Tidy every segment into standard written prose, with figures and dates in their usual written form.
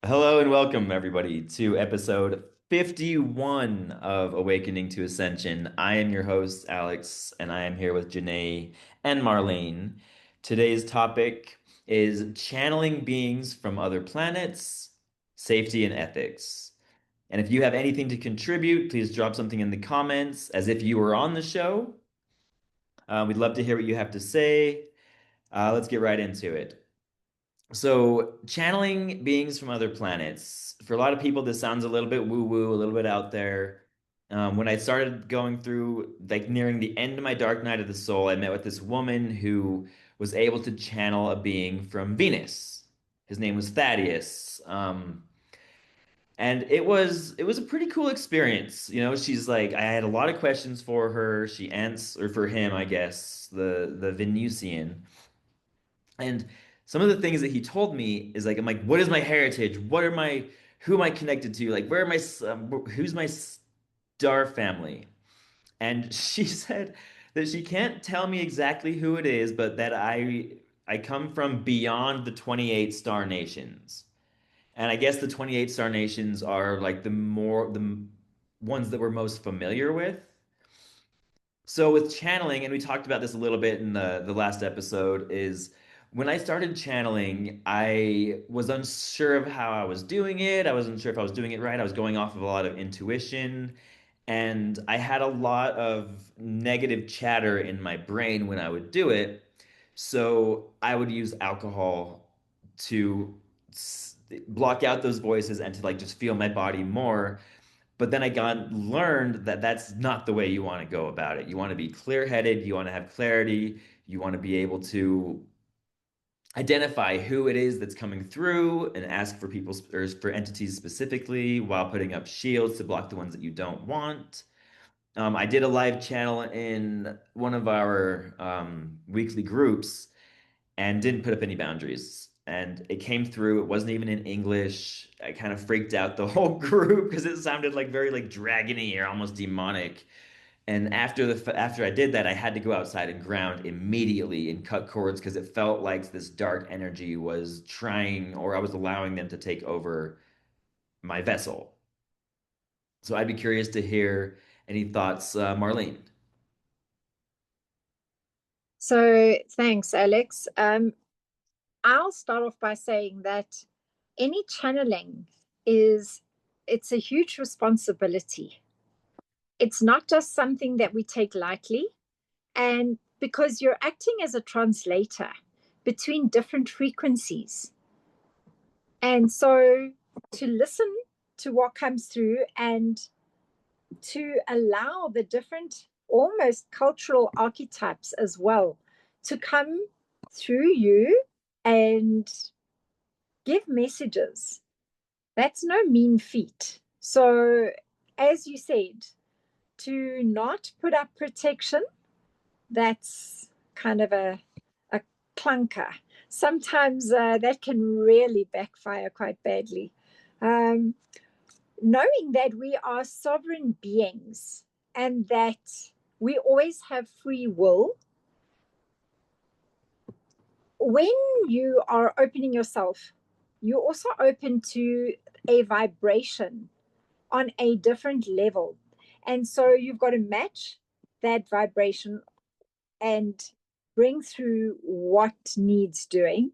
Hello and welcome, everybody, to episode 51 of Awakening to Ascension. I am your host, Alex, and I am here with Janae and Marlene. Today's topic is channeling beings from other planets, safety and ethics. And if you have anything to contribute, please drop something in the comments as if you were on the show. We'd love to hear what you have to say. Let's get right into it. So, channeling beings from other planets. For a lot of people, this sounds a little bit woo-woo, a little bit out there. When I started going through, like nearing the end of my dark night of the soul, I met with this woman who was able to channel a being from Venus. His name was Thaddeus. And it was a pretty cool experience. She's like, I had a lot of questions for her. She answered, or for him, I guess, the Venusian. And some of the things that he told me is like, I'm like, what is my heritage? Who am I connected to? Like, who's my star family? And she said that she can't tell me exactly who it is, but that I come from beyond the 28 star nations. And I guess the 28 star nations are like the ones that we're most familiar with. So with channeling, and we talked about this a little bit in the last episode, is when I started channeling, I was unsure of how I was doing it. I wasn't sure if I was doing it right. I was going off of a lot of intuition, and I had a lot of negative chatter in my brain when I would do it. So I would use alcohol to block out those voices and to like just feel my body more. But then I got learned that that's not the way you want to go about it. You want to be clear-headed, you want to have clarity, you want to be able to identify who it is that's coming through and ask for people or for entities specifically while putting up shields to block the ones that you don't want. I did a live channel in one of our weekly groups and didn't put up any boundaries. And it came through. It wasn't even in English. I kind of freaked out the whole group because it sounded like very like dragony or almost demonic. And after I did that, I had to go outside and ground immediately and cut cords because it felt like this dark energy was trying, or I was allowing them to take over my vessel. So I'd be curious to hear any thoughts, Marlene. So thanks, Alex. I'll start off by saying that any channeling is it's a huge responsibility. It's not just something that we take lightly, and because you're acting as a translator between different frequencies. And so to listen to what comes through and to allow the different almost cultural archetypes as well to come through you and give messages. That's no mean feat. So, as you said, to not put up protection, that's kind of a clunker. Sometimes that can really backfire quite badly. Um, Knowing that we are sovereign beings and that we always have free will, when you are opening yourself, you also open to a vibration on a different level. And so you've got to match that vibration and bring through what needs doing.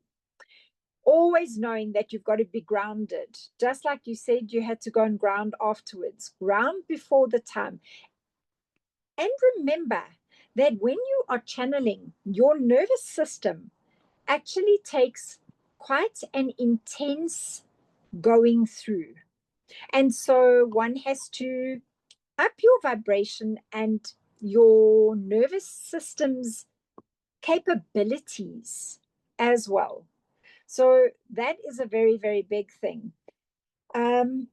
Always knowing that you've got to be grounded. Just like you said, you had to go and ground afterwards, ground before the time. And remember that when you are channeling, your nervous system actually takes quite an intense going through. And so one has to up your vibration and your nervous system's capabilities as well. So that is a very, very big thing. Um,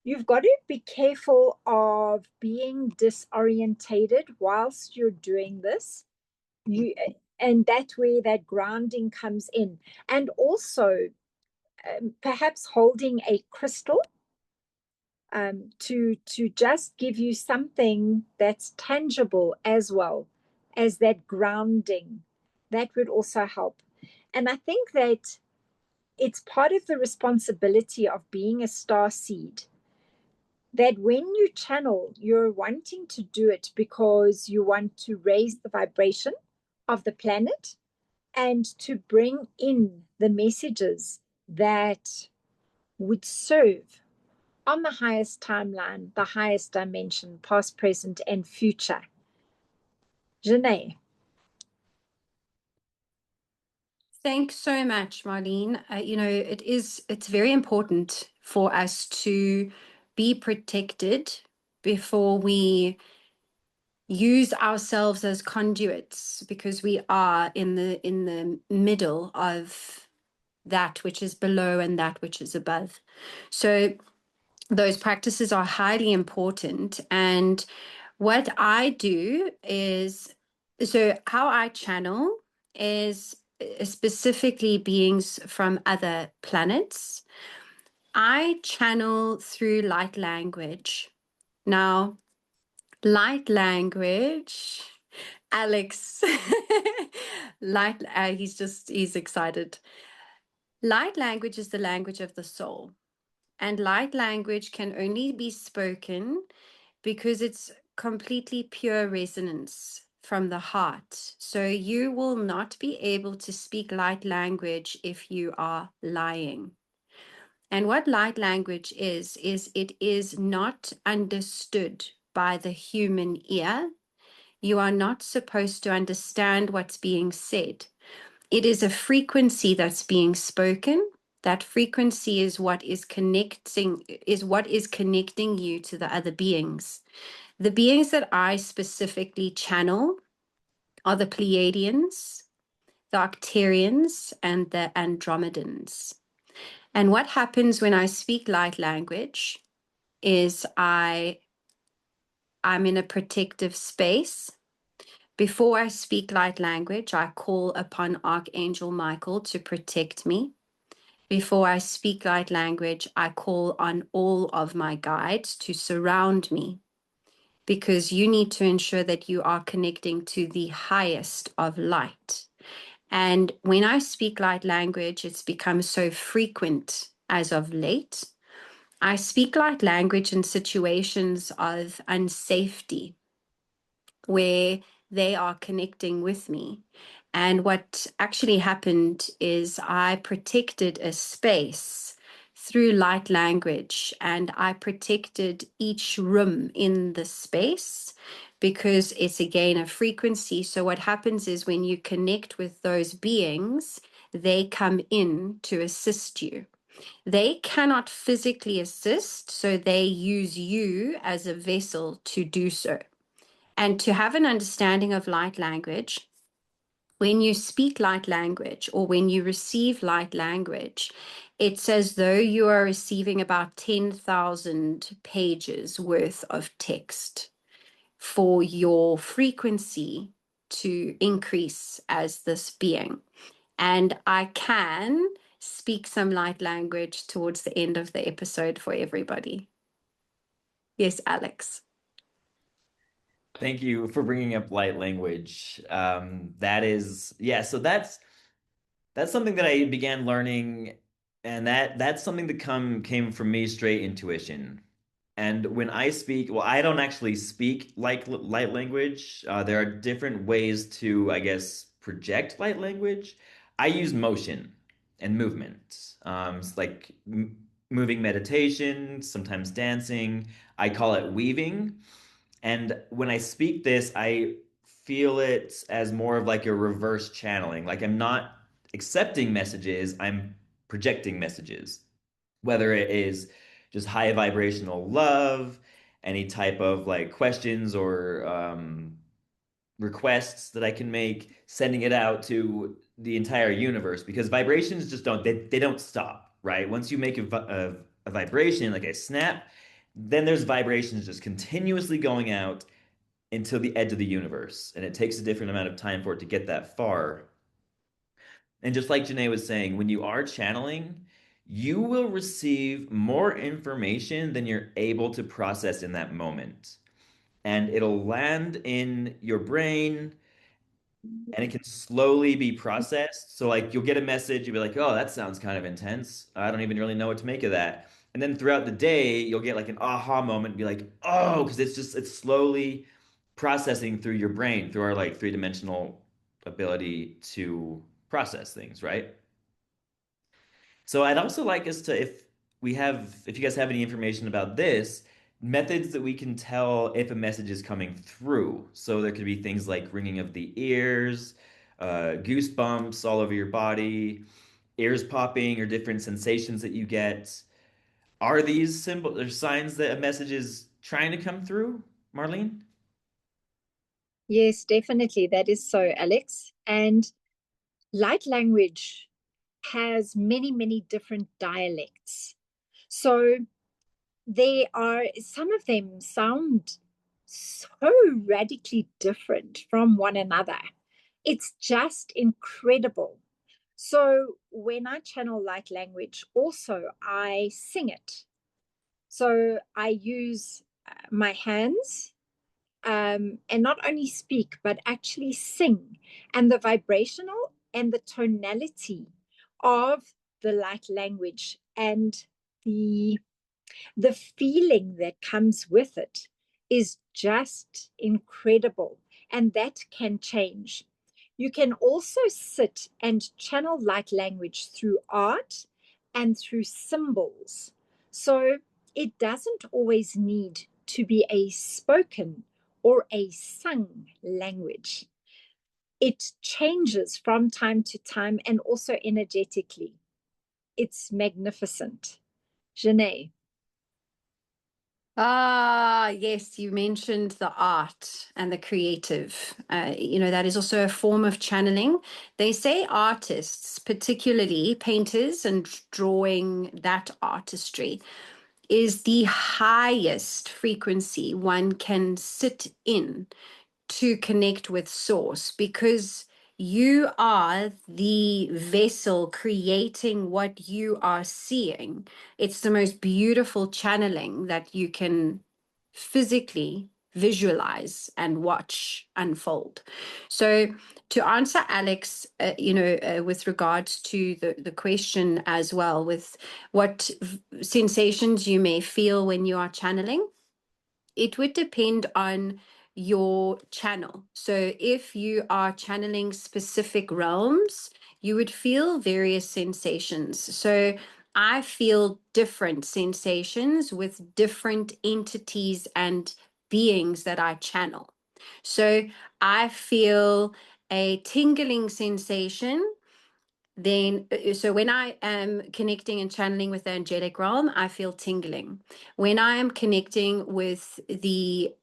you've got to be careful of being disorientated whilst you're doing this. You and that's where that grounding comes in, and also perhaps holding a crystal to just give you something that's tangible as well as that grounding. That would also help. And I think that it's part of the responsibility of being a star seed that when you channel, you're wanting to do it because you want to raise the vibration of the planet and to bring in the messages that would serve on the highest timeline, the highest dimension, past, present, and future. Janae. Thanks so much, Marlene. It's very important for us to be protected before we use ourselves as conduits, because we are in the middle of that which is below and that which is above. So those practices are highly important. And what I do is, so how I channel is specifically beings from other planets. I channel through light language. Now, light language, Alex, he's excited. Light language is the language of the soul. And light language can only be spoken because it's completely pure resonance from the heart. So you will not be able to speak light language if you are lying. And what light language is it is not understood by the human ear. You are not supposed to understand what's being said. It is a frequency that's being spoken. That frequency is what is connecting you to the other beings. The beings that I specifically channel are the Pleiadians, the Arcturians, and the Andromedans. And what happens when I speak light language is I'm in a protective space. Before I speak light language, I call upon Archangel Michael to protect me. Before I speak light language, I call on all of my guides to surround me, because you need to ensure that you are connecting to the highest of light. And when I speak light language, it's become so frequent as of late. I speak light language in situations of unsafety where they are connecting with me. And what actually happened is I protected a space through light language, and I protected each room in the space because it's again a frequency. So what happens is when you connect with those beings, they come in to assist you. They cannot physically assist, so they use you as a vessel to do so. And to have an understanding of light language, when you speak light language or when you receive light language, it's as though you are receiving about 10,000 pages worth of text for your frequency to increase as this being. And I can speak some light language towards the end of the episode for everybody. Yes, Alex. Thank you for bringing up light language. That is, yeah, so that's something that I began learning, and that's something that came from me straight intuition. And when I speak, well, I don't actually speak like light language. There are different ways to, I guess, project light language. I use motion and movement. It's like m moving meditation, sometimes dancing. I call it weaving. And when I speak this, I feel it as more of like a reverse channeling. Like I'm not accepting messages, I'm projecting messages, whether it is just high vibrational love, any type of like questions or requests that I can make, sending it out to the entire universe because vibrations just they don't stop, right? Once you make a vibration, like a snap, then there's vibrations just continuously going out until the edge of the universe. And it takes a different amount of time for it to get that far. And just like Janae was saying, when you are channeling, you will receive more information than you're able to process in that moment. And it'll land in your brain and it can slowly be processed. So like you'll get a message, you'll be like, oh, that sounds kind of intense. I don't even really know what to make of that. And then throughout the day, you'll get like an aha moment and be like, oh, because it's slowly processing through your brain, through our like three-dimensional ability to process things, right? So I'd also like us to, if you guys have any information about this, methods that we can tell if a message is coming through. So there could be things like ringing of the ears, goosebumps all over your body, ears popping, or different sensations that you get. Are these symbols or signs that a message is trying to come through, Marlene? Yes, definitely. That is so, Alex. And light language has many, many different dialects. So they are, some of them sound so radically different from one another. It's just incredible. So when I channel light language, also I sing it. So I use my hands, and not only speak, but actually sing. And the vibrational and the tonality of the light language and the the feeling that comes with it is just incredible. And that can change. You can also sit and channel light language through art and through symbols. So it doesn't always need to be a spoken or a sung language. It changes from time to time and also energetically. It's magnificent. Janae. Ah, yes, you mentioned the art and the creative. That is also a form of channeling. They say artists, particularly painters and drawing that artistry, is the highest frequency one can sit in to connect with source, because you are the vessel creating what you are seeing. It's the most beautiful channeling that you can physically visualize and watch unfold. So to answer Alex, with regards to the question as well, with what sensations you may feel when you are channeling, it would depend on your channel. So if you are channeling specific realms, you would feel various sensations. So I feel different sensations with different entities and beings that I channel. So I feel a tingling sensation. Then, so when I am connecting and channeling with the angelic realm, I feel tingling. When I am connecting with the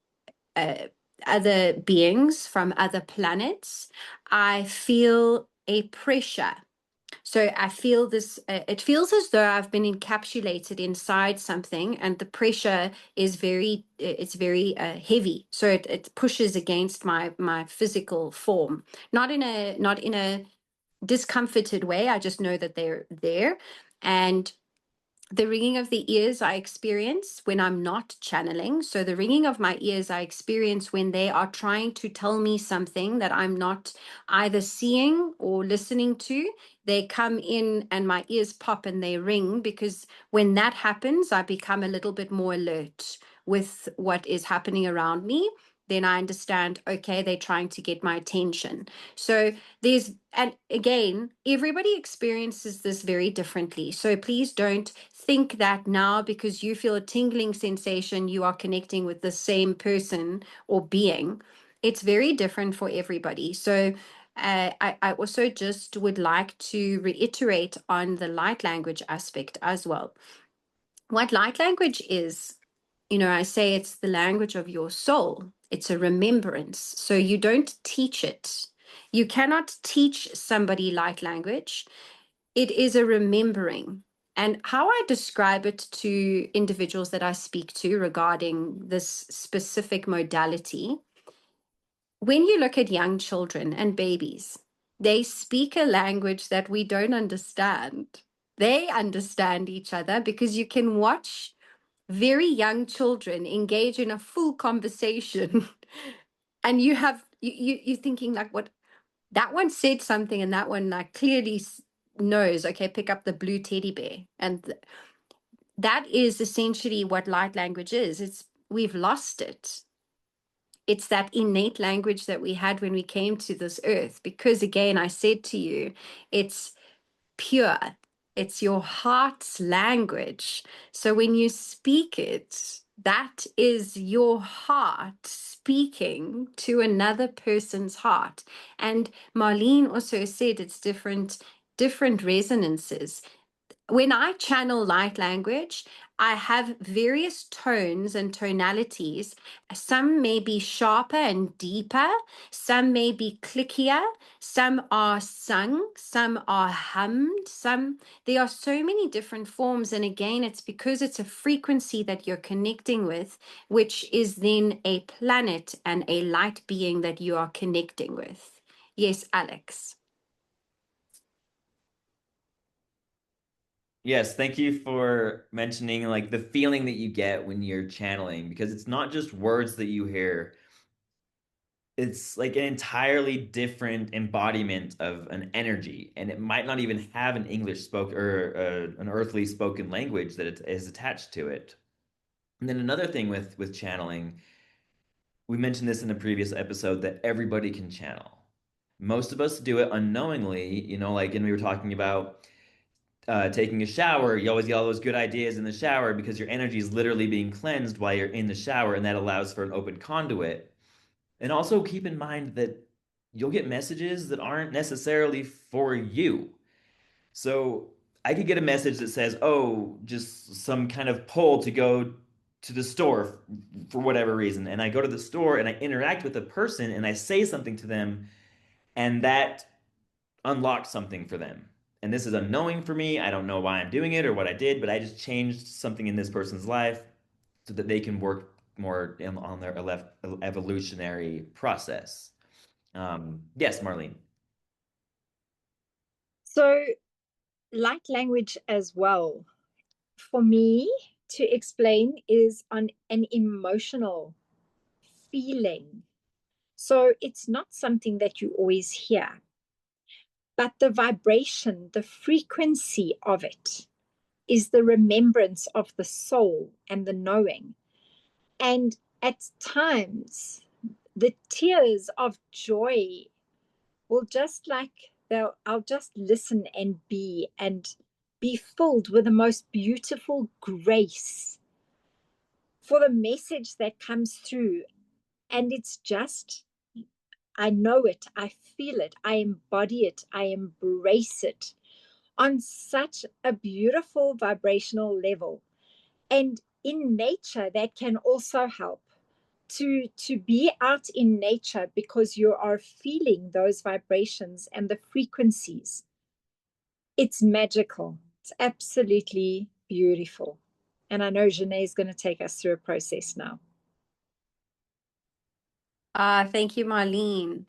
uh, other beings from other planets, I feel a pressure. So I feel this, it feels as though I've been encapsulated inside something, and the pressure is it's very heavy. So it pushes against my physical form, not in a discomforted way. I just know that they're there. And the ringing of the ears I experience when I'm not channeling. So the ringing of my ears I experience when they are trying to tell me something that I'm not either seeing or listening to. They come in and my ears pop and they ring, because when that happens, I become a little bit more alert with what is happening around me. Then I understand, okay, they're trying to get my attention. So and again, everybody experiences this very differently. So please don't think that now because you feel a tingling sensation, you are connecting with the same person or being. It's very different for everybody. So I also just would like to reiterate on the light language aspect as well. What light language is, I say it's the language of your soul. It's a remembrance. So you don't teach it. You cannot teach somebody light language. It is a remembering. And how I describe it to individuals that I speak to regarding this specific modality, when you look at young children and babies, they speak a language that we don't understand. They understand each other because you can watch very young children engage in a full conversation and you're thinking like, that one said something, and that one like clearly knows, okay, pick up the blue teddy bear. And that is essentially what light language is. We've lost it. It's that innate language that we had when we came to this earth, because again, I said to you, it's pure. It's your heart's language. So when you speak it, that is your heart speaking to another person's heart. And Marlene also said it's different resonances. When I channel light language, I have various tones and tonalities. Some may be sharper and deeper, some may be clickier, some are sung, some are hummed, there are so many different forms. And again, it's because it's a frequency that you're connecting with, which is then a planet and a light being that you are connecting with. Yes, Alex. Yes, thank you for mentioning like the feeling that you get when you're channeling, because it's not just words that you hear. It's like an entirely different embodiment of an energy, and it might not even have an English spoke or an earthly spoken language that it is attached to it. And then another thing with channeling, we mentioned this in a previous episode, that everybody can channel. Most of us do it unknowingly, like, and we were talking about taking a shower. You always get all those good ideas in the shower because your energy is literally being cleansed while you're in the shower, and that allows for an open conduit. And also keep in mind that you'll get messages that aren't necessarily for you. So I could get a message that says, oh, just some kind of pull to go to the store for whatever reason. And I go to the store and I interact with a person and I say something to them, and that unlocks something for them. And this is unknowing for me. I don't know why I'm doing it or what I did, but I just changed something in this person's life so that they can work more on their evolutionary process. Yes, Marlene. So, light language as well, for me to explain, is on an emotional feeling. So, it's not something that you always hear, but the vibration, the frequency of it is the remembrance of the soul and the knowing. And at times, the tears of joy will just like, I'll just listen and be filled with the most beautiful grace for the message that comes through. And it's just, I know it, I feel it, I embody it, I embrace it on such a beautiful vibrational level. And in nature, that can also help to be out in nature, because you are feeling those vibrations and the frequencies. It's magical. It's absolutely beautiful. And I know Janae is going to take us through a process now. Thank you, Marlene.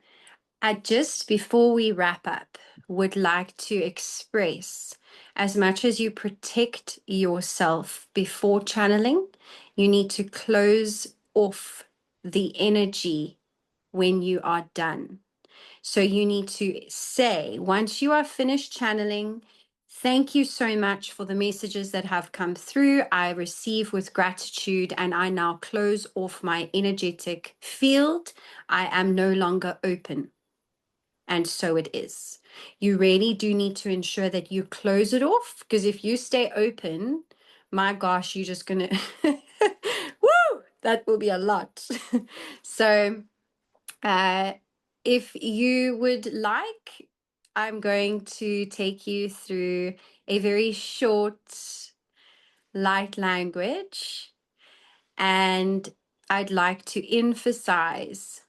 I just, before we wrap up, would like to express, as much as you protect yourself before channeling, you need to close off the energy when you are done. So you need to say, once you are finished channeling, thank you so much for the messages that have come through. I receive with gratitude, and I now close off my energetic field. I am no longer open. And so it is. You really do need to ensure that you close it off, because if you stay open, my gosh, you're just going to, woo, that will be a lot. So, if you would like, I'm going to take you through a very short light language, and I'd like to emphasize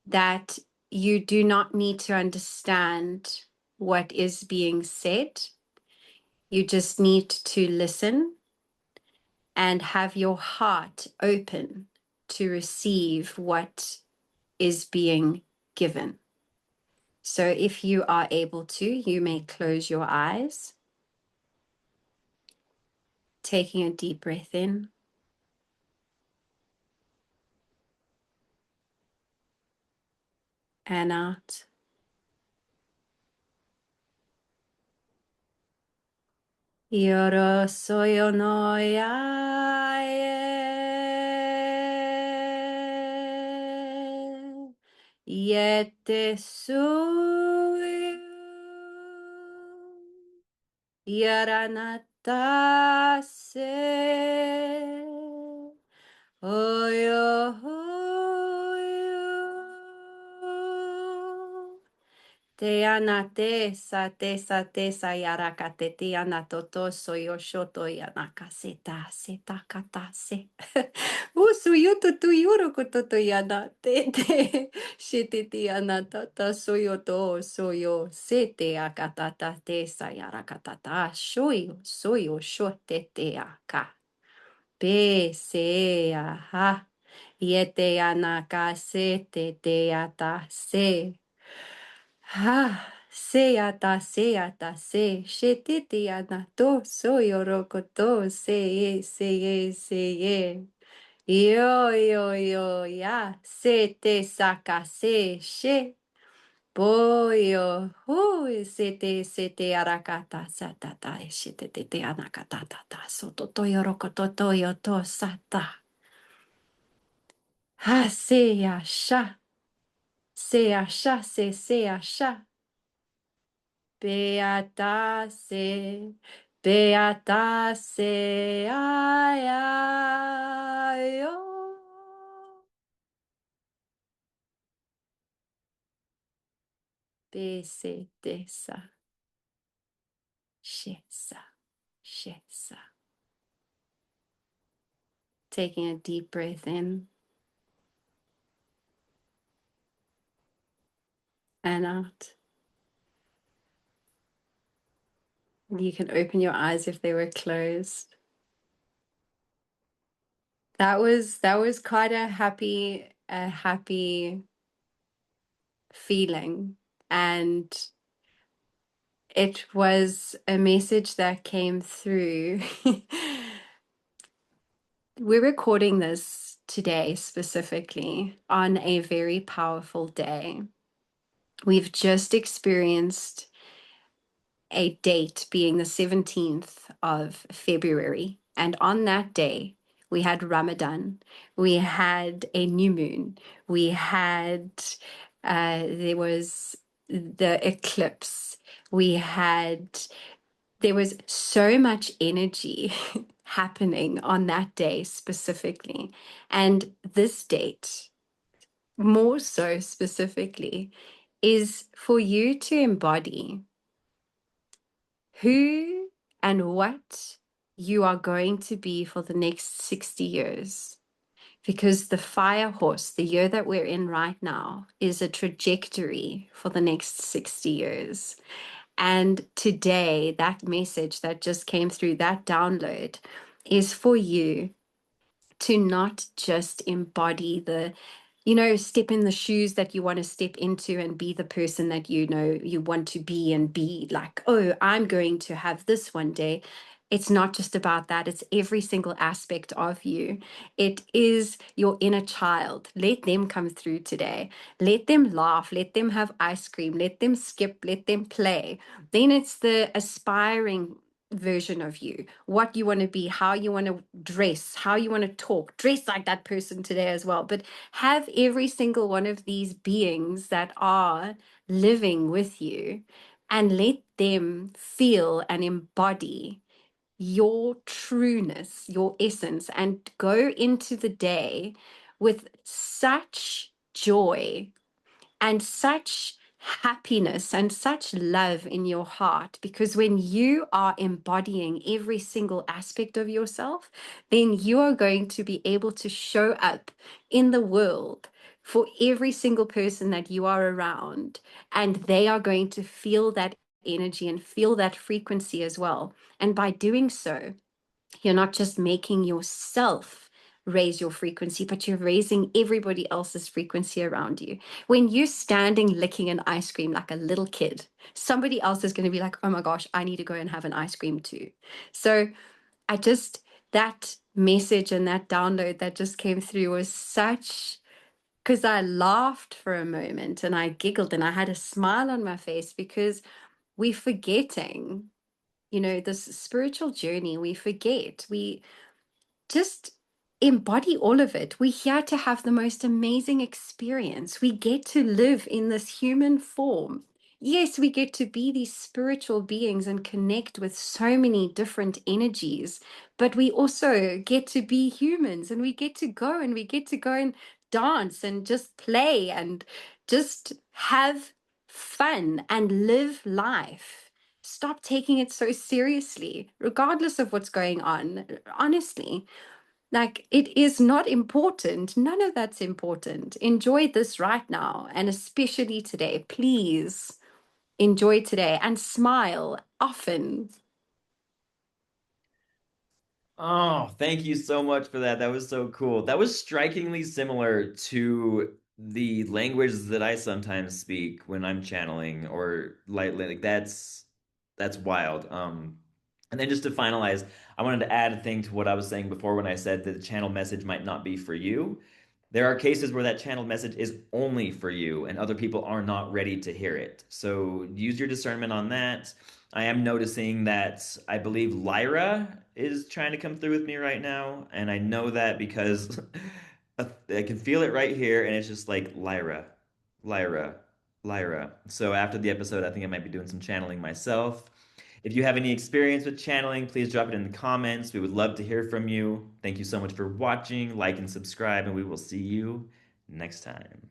that you do not need to understand what is being said. You just need to listen and have your heart open to receive what is being given. So if you are able to, you may close your eyes, taking a deep breath in and out. Yoro soyo no yae. Yete suyu. Yaranata se. Oyo hoyo. Te ana te sa yarakate te ana toto soyo shoto yanaka seta kata se. Usuyuto tu yuro kototo yana te shite te ana tata soyo to soyo sete akatata te sa yarakatata soyo shote te aka. Pe se aha. Yete anaka se te ata se. Ha, seata, se, shetiti anato, soyorokoto, se, yo, ya, se te saca, she, boyo, se te arakata, satata, shete te anakatata, soto, yorokoto, yoto, sata, ha, se, sha. Beata se, ay, ay, oh. Bese, desa, shesa. Taking a deep breath in and out. You can open your eyes if they were closed. That was quite a happy feeling, and it was a message that came through. We're recording this today specifically on a very powerful day. We've just experienced a date being the 17th of February. And on that day, we had Ramadan, we had a new moon, we had, there was the eclipse, there was so much energy happening on that day specifically. And this date, more so specifically, is for you to embody who and what you are going to be for the next 60 years. Because the fire horse, the year that we're in right now, is a trajectory for the next 60 years. And today, that message that just came through, that download, is for you to not just embody step in the shoes that you want to step into and be the person that you want to be, and be like, oh, I'm going to have this one day. It's not just about that. It's every single aspect of you. It is your inner child. Let them come through today. Let them laugh. Let them have ice cream. Let them skip. Let them play. Then it's the aspiring version of you, what you want to be, how you want to dress, how you want to talk. Dress like that person today as well. But have every single one of these beings that are living with you, and let them feel and embody your trueness, your essence, and go into the day with such joy and such happiness and such love in your heart. Because when you are embodying every single aspect of yourself, then you are going to be able to show up in the world for every single person that you are around, and they are going to feel that energy and feel that frequency as well. And by doing so, you're not just making yourself raise your frequency, but you're raising everybody else's frequency around you. When you're standing licking an ice cream like a little kid, somebody else is going to be like, oh my gosh, I need to go and have an ice cream too. So that message and that download that just came through was such, because I laughed for a moment and I giggled and I had a smile on my face, because we're forgetting this spiritual journey, we forget. We just embody all of it. We're here to have the most amazing experience. We get to live in this human form. Yes, we get to be these spiritual beings and connect with so many different energies, but we also get to be humans, and we get to go and dance and just play and just have fun and live life. Stop taking it so seriously, regardless of what's going on. Honestly, like, it is not important. None of that's important. Enjoy this right now, and especially today. Please enjoy today and smile often. Oh, thank you so much for that. That was so cool. That was strikingly similar to the language that I sometimes speak when I'm channeling or lightly. Like that's wild. And then just to finalize, I wanted to add a thing to what I was saying before when I said that the channel message might not be for you. There are cases where that channel message is only for you and other people are not ready to hear it. So use your discernment on that. I am noticing that I believe Lyra is trying to come through with me right now. And I know that because I can feel it right here. And it's just like Lyra, Lyra, Lyra. So after the episode, I think I might be doing some channeling myself. If you have any experience with channeling, please drop it in the comments. We would love to hear from you. Thank you so much for watching. Like and subscribe, and we will see you next time.